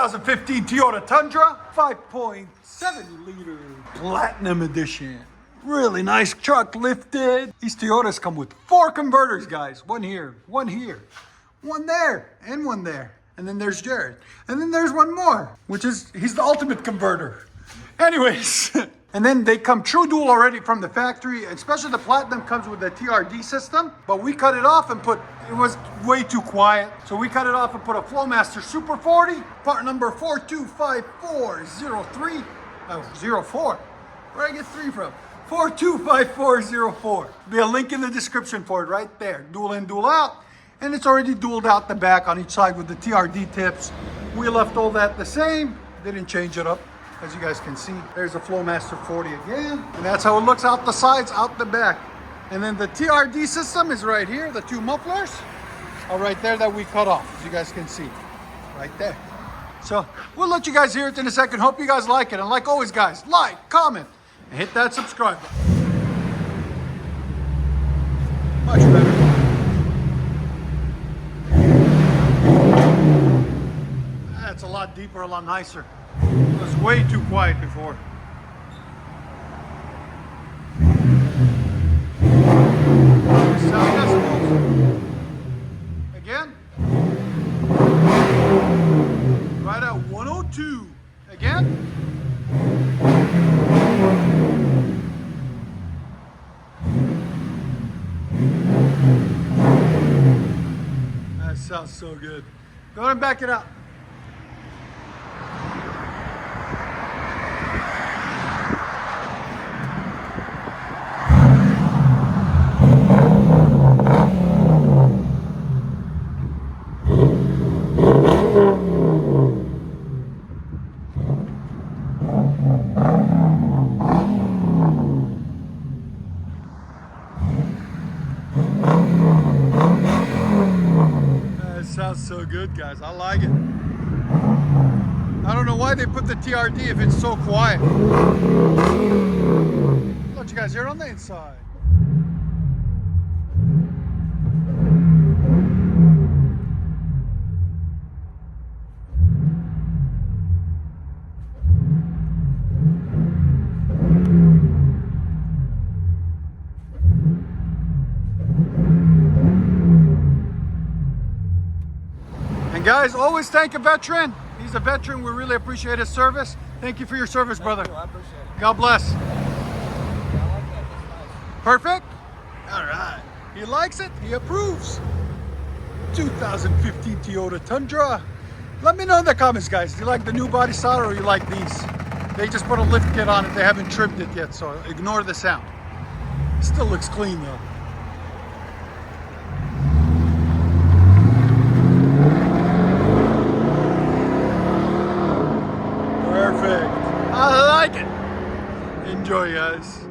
2015 Toyota Tundra, 5.7 liter Platinum Edition. Really nice truck, lifted. These Toyotas come with 4 converters, guys. One here, one there, and one there. And then there's Jared. And then there's one more, which is, he's the ultimate converter. Anyways, and then they come true dual already from the factory, especially the Platinum comes with the TRD system, but we cut it off and it was way too quiet. So we cut it off and put a FLOWMASTer Super 40, part number 425403, 04. Where'd I get 3 from? 425404. Be a link in the description for it right there. Dual in, dual out. And it's already dualed out the back on each side with the TRD tips. We left all that the same. Didn't change it up. As you guys can see, there's a FLOWMASTer 40 again. And that's how it looks out the sides, out the back. And then the TRD system is right here. The 2 mufflers are right there that we cut off, as you guys can see. Right there. So we'll let you guys hear it in a second. Hope you guys like it. And like always, guys, like, comment, and hit that subscribe button. Much better. That's a lot deeper, a lot nicer. It was way too quiet before. Sound decibels. Again. Right at 102. Again. That sounds so good. Go ahead and back it up. Sounds so good, guys. I like it. I don't know why they put the TRD if it's so quiet. Let you guys hear it on the inside. Guys, always thank a veteran. He's a veteran. We really appreciate his service. Thank you for your service, brother. I appreciate it. God bless. Yeah, I like that. That's nice. Perfect? All right. He likes it. He approves. 2015 Toyota Tundra. Let me know in the comments, guys. Do you like the new body style or you like these? They just put a lift kit on it. They haven't trimmed it yet, so ignore the sound. Still looks clean, though. Perfect. I like it. Enjoy, guys.